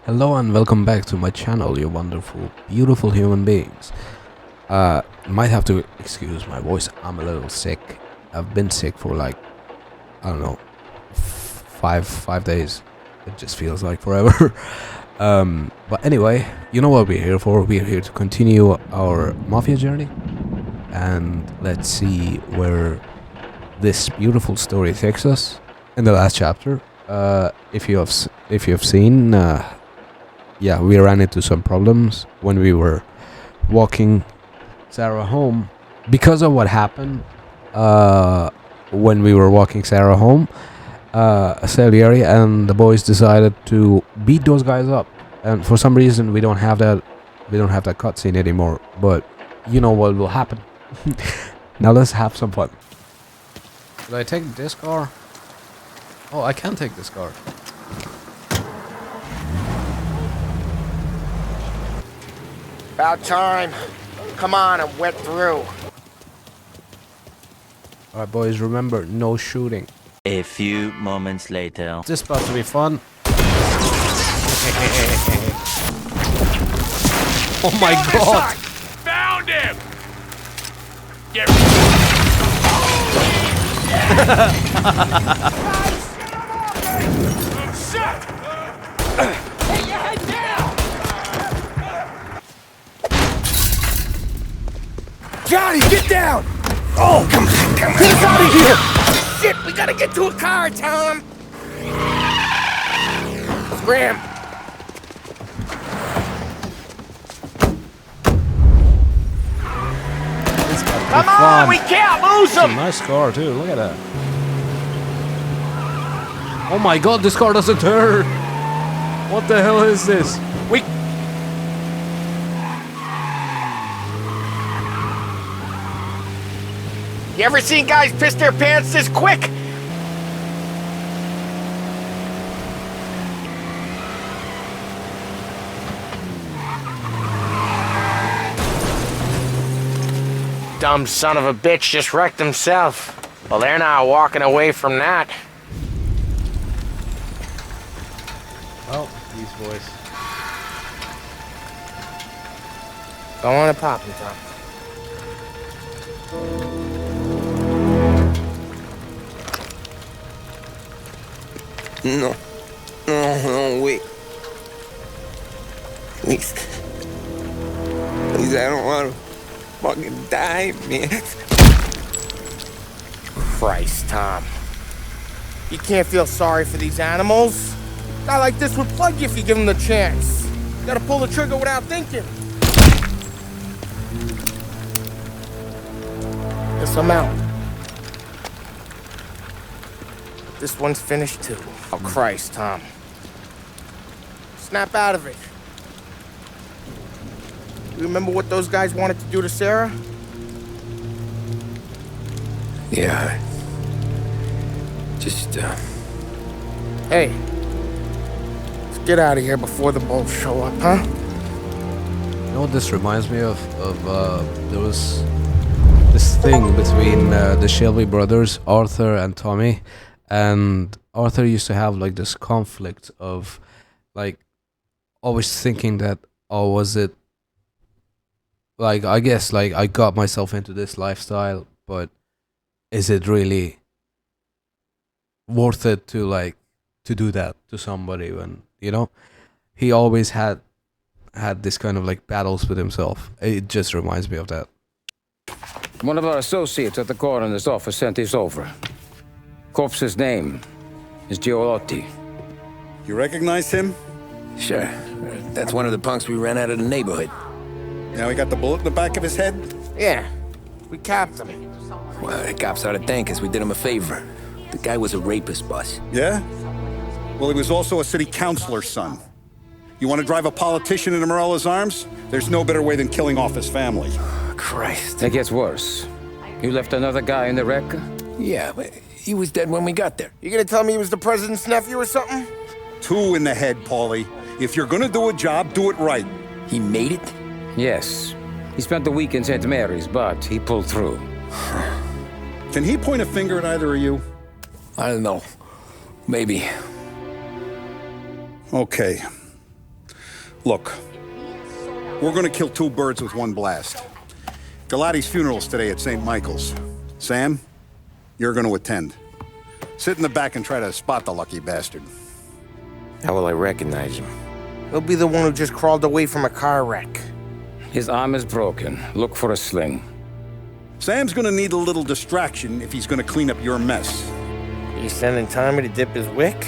Hello and welcome back to my channel, you wonderful, beautiful human beings. Might have to excuse my voice, I'm a little sick. I've been sick for like, I don't know, five days. It just feels like forever. But anyway, you know what we're here for. We're here to continue our Mafia journey. And let's see where this beautiful story takes us. In the last chapter, if you have seen, yeah, we ran into some problems when we were walking Sarah home because of what happened when we were walking Sarah home. Salieri and the boys decided to beat those guys up, and for some reason we don't have that cutscene anymore. But you know what will happen. Now let's have some fun. Should I take this car? Oh, I can take this car. About time. Come on, I'm wet through. Alright boys, remember, no shooting. A few moments later. This is about to be fun. Oh my god! Found him! Get shit! Hey, your head down! Johnny, get down! Oh, come on. Get us out of here! Shit, we gotta get to a car, Tom! Scram! Come on, we can't lose It's a him! nice car too, look at that. Oh my god, this car doesn't turn! What the hell is this? You ever seen guys piss their pants this quick? Dumb son of a bitch just wrecked himself. Well, they're not walking away from that. Oh, these boys. Go on and pop him, Tom. No, wait. Please. Please, I don't want to fucking die, man. Christ, Tom. You can't feel sorry for these animals. A guy like this would plug you if you give him the chance. You gotta pull the trigger without thinking. Guess I'm out. This one's finished too. Oh, Christ, Tom. Snap out of it. You remember what those guys wanted to do to Sarah? Yeah. Just, Hey. Let's get out of here before the bulls show up, huh? You know what this reminds me of? There was this thing between the Shelby brothers, Arthur and Tommy. And Arthur used to have like this conflict of like always thinking that, oh, was it like, I guess like I got myself into this lifestyle, but is it really worth it to like to do that to somebody when, you know, he always had this kind of like battles with himself. It just reminds me of that. One of our associates at the coroner's office sent this over. Corpse's name is Giolotti. You recognize him? sure. That's one of the punks we ran out of the neighborhood. Now he got the bullet in the back of his head? Yeah. We capped him. Well, the cops ought to thank us. We did him a favor. The guy was a rapist, boss. Yeah? Well, he was also a city councilor's son. You want to drive a politician into Morella's arms? There's no better way than killing off his family. Christ. It gets worse. You left another guy in the wreck? Yeah, but he was dead when we got there. You gonna tell me he was the president's nephew or something? 2 in the head, Paulie. If you're gonna do a job, do it right. He made it? Yes. He spent the week in St. Mary's, but he pulled through. Can he point a finger at either of you? I don't know. Maybe. Okay. Look, we're gonna kill two birds with one blast. Galati's funeral's today at St. Michael's. Sam, you're gonna attend. Sit in the back and try to spot the lucky bastard. How will I recognize him? He'll be the one who just crawled away from a car wreck. His arm is broken. Look for a sling. Sam's gonna need a little distraction if he's gonna clean up your mess. He's sending Tommy to dip his wick?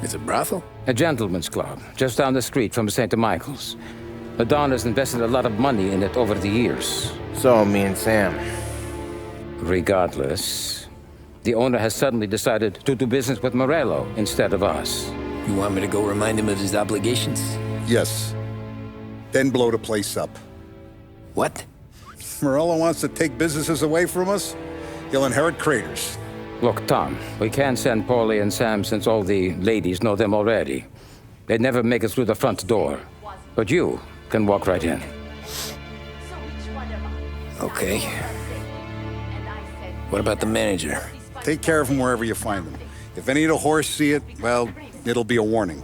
It's a brothel? A gentleman's club, just down the street from St. Michael's. The Don has invested a lot of money in it over the years. So, me and Sam. Regardless, the owner has suddenly decided to do business with Morello instead of us. You want me to go remind him of his obligations? Yes. Then blow the place up. What? Morello wants to take businesses away from us? He'll inherit craters. Look, Tom, we can't send Paulie and Sam since all the ladies know them already. They'd never make it through the front door. But you can walk right in. Okay. What about the manager? Take care of him wherever you find him. If any of the whores see it, well, it'll be a warning.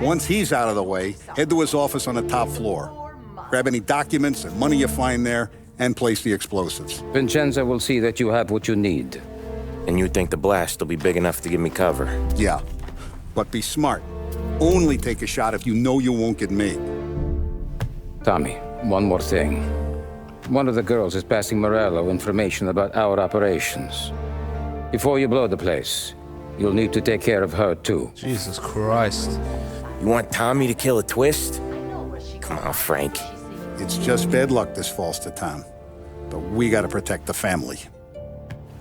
Once he's out of the way, head to his office on the top floor. Grab any documents and money you find there, and place the explosives. Vincenzo will see that you have what you need. And you think the blast will be big enough to give me cover? Yeah, but be smart. Only take a shot if you know you won't get made. Tommy, one more thing. One of the girls is passing Morello information about our operations. Before you blow the place, you'll need to take care of her, too. Jesus Christ. You want Tommy to kill a twist? Come on, Frank. It's just bad luck this falls to Tom. But we gotta protect the family.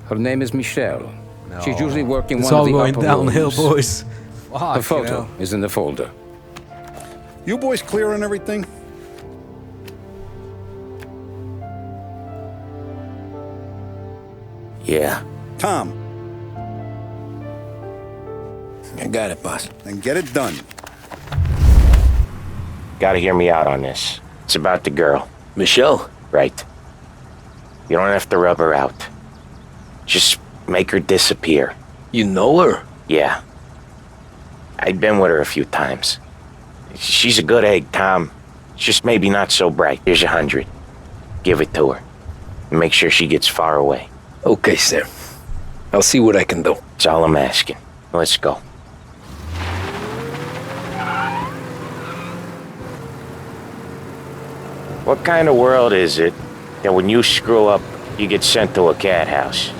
Her name is Michelle. No. She's usually working It's one all of the going upper downhill, rooms. boys. Fuck, The photo you know. is in the folder. You boys clear on everything? Yeah. Tom, I got it, boss. then get it done. Gotta hear me out on this. It's about the girl. Michelle? Right. You don't have to rub her out. Just make her disappear. You know her? Yeah. I've been with her a few times. She's a good egg, Tom. Just maybe not so bright. Here's 100. Give it to her. And make sure she gets far away. Okay, Sam. I'll see what I can do. That's all I'm asking. Let's go. What kind of world is it that when you screw up, you get sent to a cat house?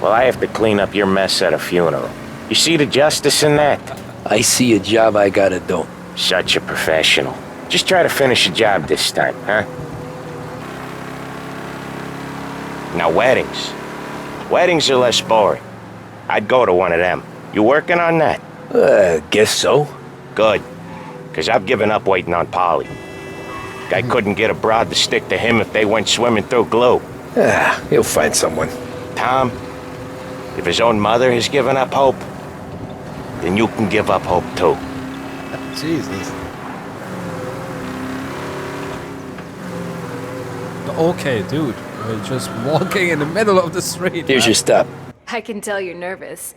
Well, I have to clean up your mess at a funeral. You see the justice in that? I see a job I gotta do. Such a professional. Just try to finish the job this time, huh? Now, weddings. Weddings are less boring. I'd go to one of them. You working on that? Guess so. Good. Because I've given up waiting on Polly. Guy couldn't get a broad to stick to him if they went swimming through glue. He'll find someone. Tom, if his own mother has given up hope, then you can give up hope too. Jesus. Okay, dude. We're just walking in the middle of the street. Here's your stop. I can tell you're nervous,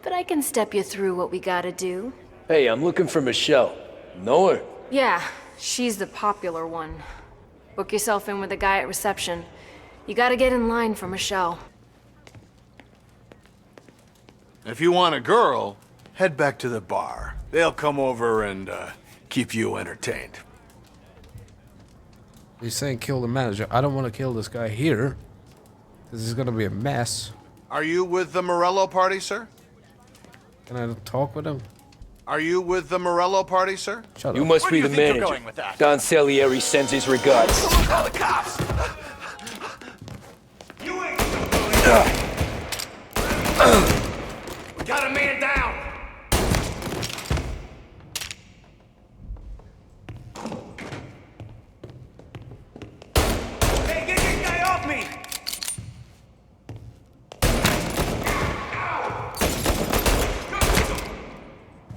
but I can step you through what we gotta do. Hey, I'm looking for Michelle. Know her? Yeah, she's the popular one. Book yourself in with the guy at reception. You gotta get in line for Michelle. If you want a girl, head back to the bar. They'll come over and keep you entertained. He's saying kill the manager. I don't want to kill this guy here. This is gonna be a mess. Are you with the Morello party, sir? Can I talk with him? Are you with the Morello party, sir? Shut You up. must Where be do the you think you're manager. going with that? Don Salieri sends his regards. Call the cops! You ain't... We got a man down! Hey, get this guy off me!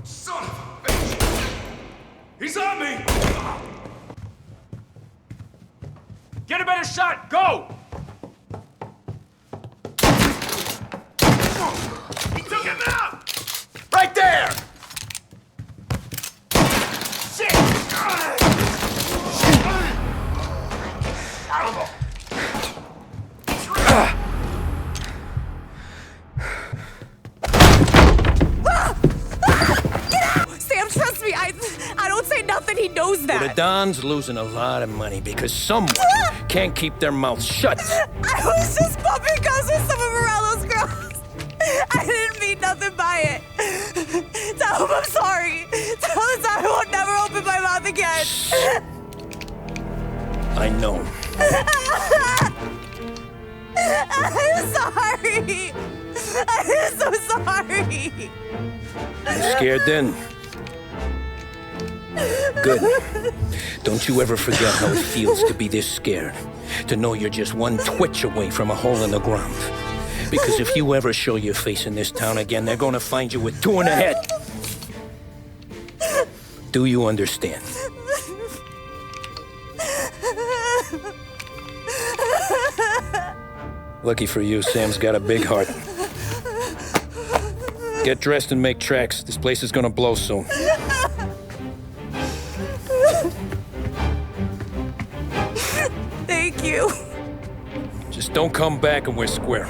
Son of a bitch! He's on me! Get a better shot! Go! He took him out! Right there! Shit! say nothing. He knows that. Well, the Don's losing a lot of money because someone can't keep their mouth shut. I was just bumping guns with some of Morello's girls. I didn't mean nothing by it. Tell him I'm sorry. Tell him I won't never open my mouth again. I know. I'm sorry. I'm so sorry. You scared then? Good. Don't you ever forget how it feels to be this scared. To know you're just one twitch away from a hole in the ground. Because if you ever show your face in this town again, they're gonna find you with 2 in the head. Do you understand? Lucky for you, Sam's got a big heart. Get dressed and make tracks. This place is gonna blow soon. Thank you. Just don't come back and we're square.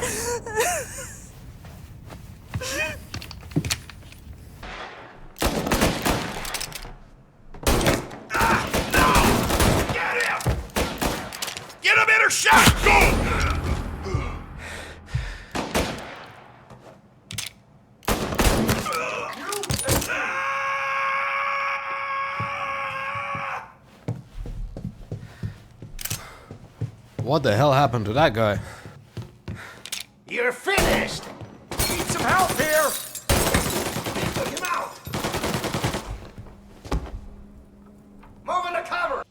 Get a better shot! Go! What the hell happened to that guy? You're finished! Need some help here! Look him out! Move into cover!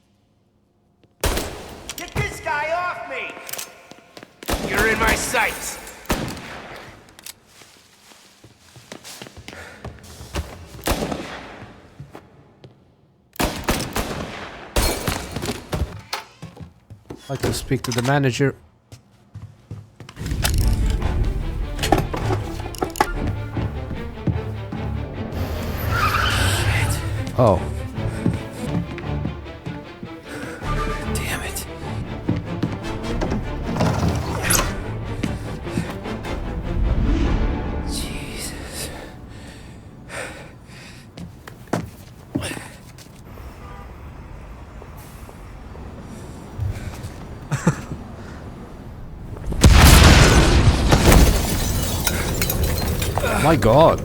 Get this guy off me! You're in my sights! I'd like to speak to the manager. Oh. Damn it. Jesus. My God.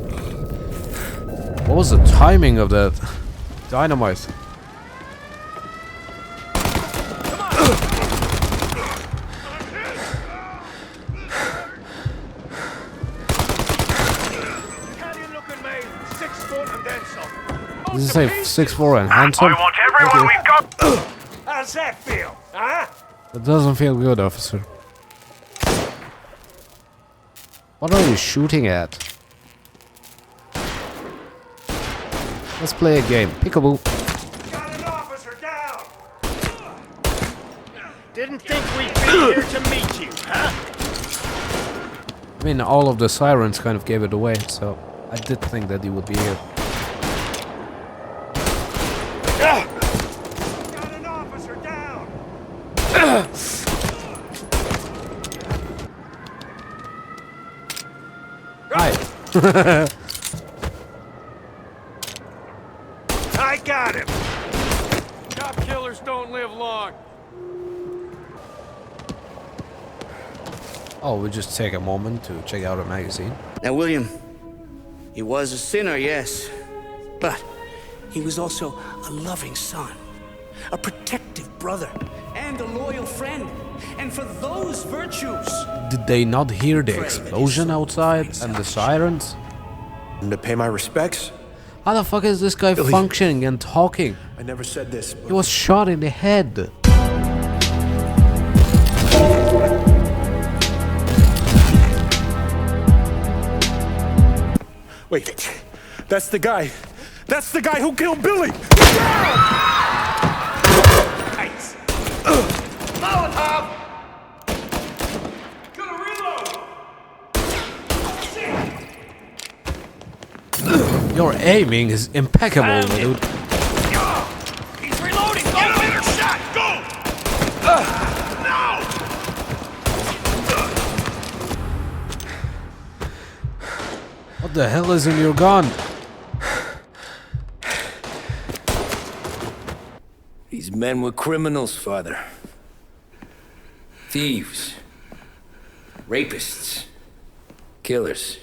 What was the timing of that dynamite? Does it say 6'4" and handsome? I want everyone we've got. How's that feel, huh? That doesn't feel good, officer. What are you shooting at? Let's play a game. Peekaboo. Got an officer down. Didn't think we'd be here to meet you, huh? I mean, all of the sirens kind of gave it away, so I did think that he would be here. Got an officer down. Hi. I got him. Cop killers don't live long. Oh, we'll just take a moment to check out a magazine. Now, William, he was a sinner, yes, but he was also a loving son, a protective brother, and a loyal friend. And for those virtues... Did they not hear the explosion outside and the sirens? And to pay my respects? How the fuck is this guy functioning and talking? I never said this, He was shot in the head. Wait, that's the guy. That's the guy who killed Billy! Thanks. Molotov! Gonna reload! Your aiming is impeccable, dude. He's reloading! Get him in her shot! Go! Now! What the hell is in your gun? These men were criminals, Father. Thieves. Rapists. Killers.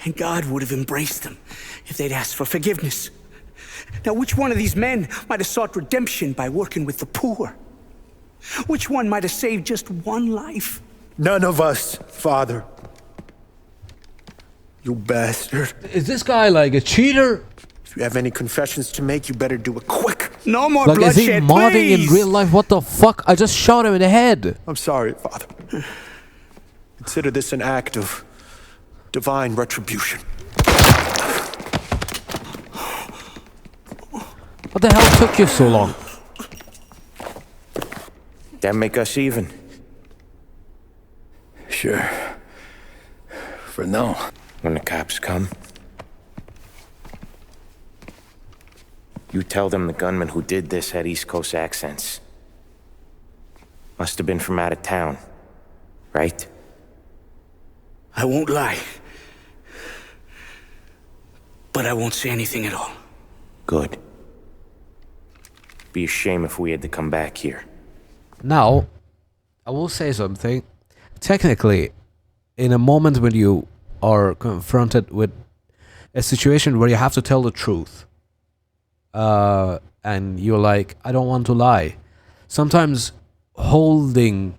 And God would have embraced them if they'd asked for forgiveness. Now, which one of these men might have sought redemption by working with the poor? Which one might have saved just one life? None of us, Father. You bastard. Is this guy like a cheater? If you have any confessions to make, you better do it quick. No more Like, bloodshed, is he modding please! in real life? What the fuck? I just shot him in the head. I'm sorry, Father. Consider this an act of divine retribution. What the hell took you so long? That make us even? Sure. For now. When the cops come, you tell them the gunman who did this had East Coast accents. Must have been from out of town, right? I won't lie. But I won't say anything at all. Good. Be a shame if we had to come back here. Now, I will say something. Technically, in a moment when you are confronted with a situation where you have to tell the truth, and you're like, I don't want to lie. Sometimes withholding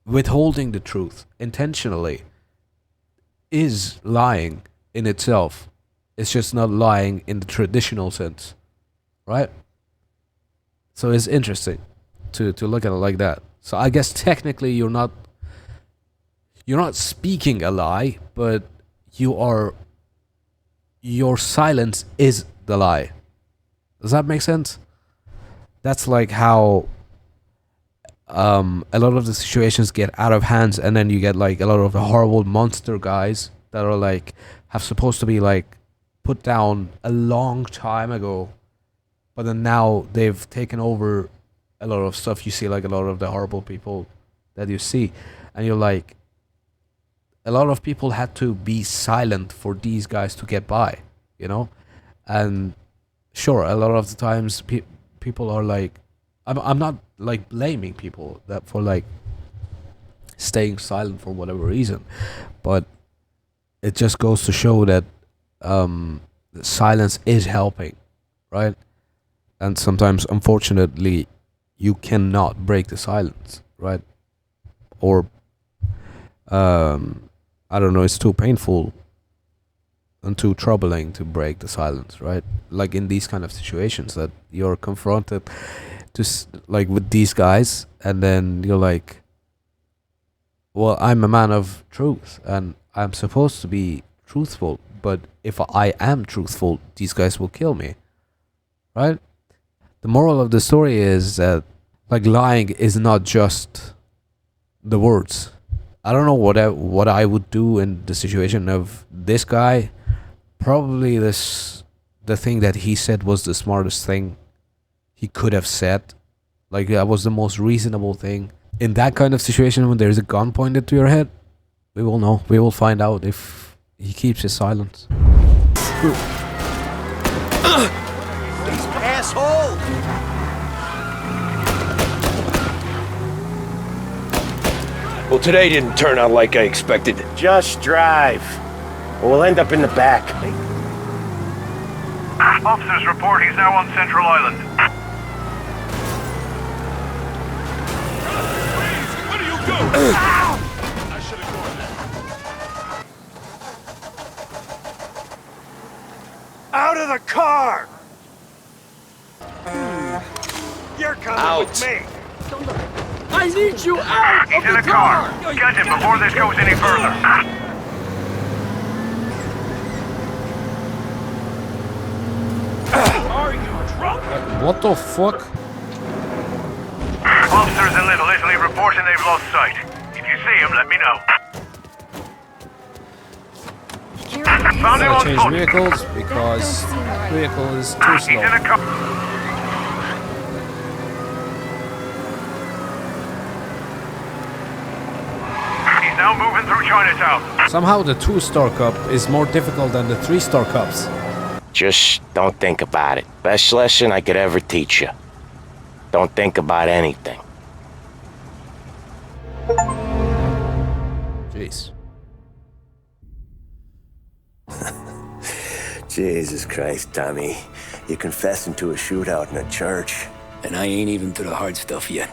the truth intentionally is lying in itself. It's just not lying in the traditional sense, right? So it's interesting to look at it like that. So I guess technically you're not speaking a lie, but your silence is the lie. Does that make sense? That's like how a lot of the situations get out of hands, and then you get like a lot of the horrible monster guys that are like have supposed to be like put down a long time ago, but then now they've taken over a lot of stuff. You see like a lot of the horrible people that you see, and you're like, a lot of people had to be silent for these guys to get by, you know? And sure, a lot of the times people are like, I'm not like blaming people that for like staying silent for whatever reason, but it just goes to show that silence is helping, right? And sometimes, unfortunately, you cannot break the silence, right? Or I don't know, it's too painful and too troubling to break the silence, right? Like in these kind of situations that you're confronted to like with these guys, and then you're like, well, I'm a man of truth and I'm supposed to be truthful, but if I am truthful, these guys will kill me, right? The moral of the story is that like lying is not just the words. I don't know what I would do in the situation of this guy. Probably the thing that he said was the smartest thing he could have said. Like that was the most reasonable thing. In that kind of situation when there's a gun pointed to your head, we will know. We will find out if he keeps his silence. Asshole! Well, today didn't turn out like I expected. Just drive. We'll end up in the back. Officers report he's now on Central Island. Where do you go? I should have gone there. Out of the car! You're coming with me. I need you out He's of in the a car. Get him before this goes any further. Are you drunk? What the fuck? Officers in Little Italy reporting they've lost sight. If you see him, let me know. Found him Gotta on change foot. vehicles because vehicle is too He's in slow. a car. He's now moving through Chinatown. Somehow the 2-star cup is more difficult than the 3-star cups. Just don't think about it. Best lesson I could ever teach you. Don't think about anything. Jeez. Jesus Christ, Tommy. You're confessing to a shootout in a church. And I ain't even to the hard stuff yet.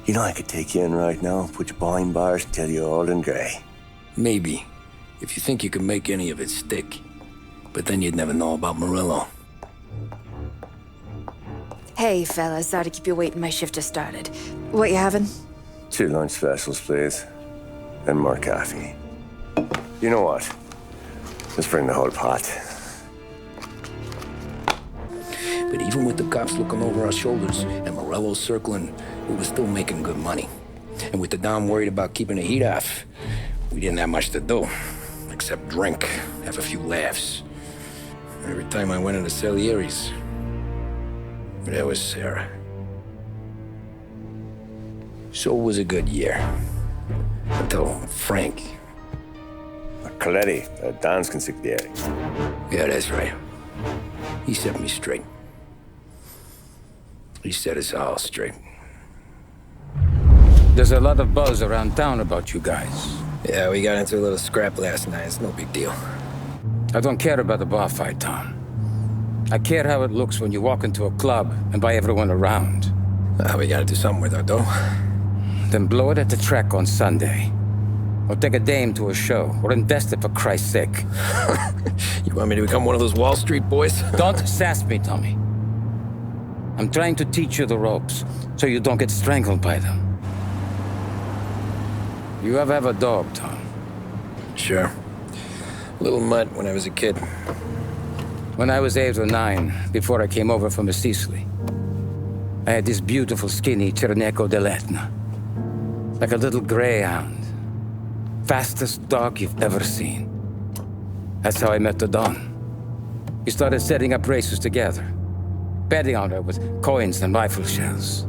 You know I could take you in right now, put you behind bars and tell you old and grey. Maybe, if you think you can make any of it stick. But then you'd never know about Morello. Hey, fellas, sorry to keep you waiting. My shift just started. What you having? 2 lunch specials, please. And more coffee. You know what? Let's bring the whole pot. But even with the cops looking over our shoulders and Morello circling, we were still making good money. And with the Dom worried about keeping the heat off, we didn't have much to do, except drink, have a few laughs. Every time I went into Salieri's, there was Sarah. So it was a good year. Until Frank. Coletti, Don's consigliere. Yeah, that's right. He set me straight. He set us all straight. There's a lot of buzz around town about you guys. Yeah, we got into a little scrap last night. It's no big deal. I don't care about the bar fight, Tom. I care how it looks when you walk into a club and by everyone around. We gotta do something with our dough. Then blow it at the track on Sunday. Or take a dame to a show. Or invest it for Christ's sake. You want me to become one of those Wall Street boys? Don't sass me, Tommy. I'm trying to teach you the ropes, so you don't get strangled by them. You ever have a dog, Tom? Sure. Little mutt when I was a kid. When I was 8 or 9, before I came over from Sicily, I had this beautiful, skinny Cerneco dell'Etna. Like a little greyhound. Fastest dog you've ever seen. That's how I met the Don. We started setting up races together. Betting on her with coins and rifle shells.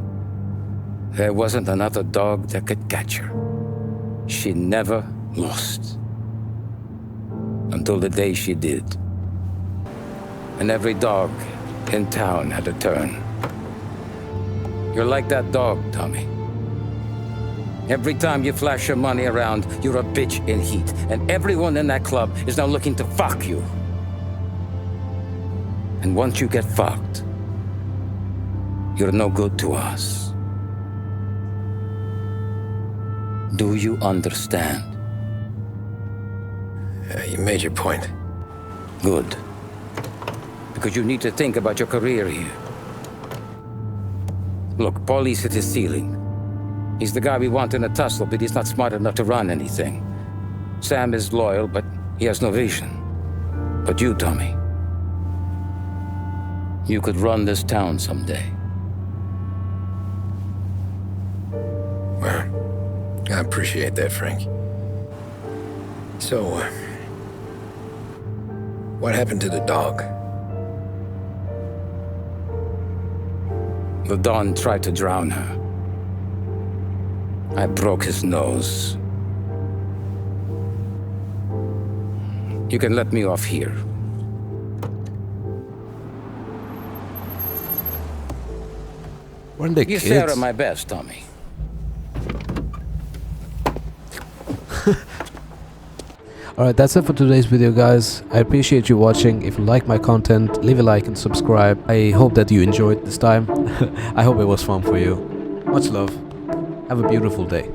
There wasn't another dog that could catch her. She never lost. Until the day she did. And every dog in town had a turn. You're like that dog, Tommy. Every time you flash your money around, you're a bitch in heat. And everyone in that club is now looking to fuck you. And once you get fucked, you're no good to us. Do you understand? You made your point. Good. Because you need to think about your career here. Look, Paulie's at his ceiling. He's the guy we want in a tussle, but he's not smart enough to run anything. Sam is loyal, but he has no vision. But you, Tommy, you could run this town someday. Well, I appreciate that, Frank. So, what happened to the dog? The Don tried to drown her. I broke his nose. You can let me off here. Weren't they Give kids? Sarah my best, Tommy. Alright, that's it for today's video, guys. I appreciate you watching. If you like my content, leave a like and subscribe. I hope that you enjoyed this time. I hope it was fun for you. Much love. Have a beautiful day.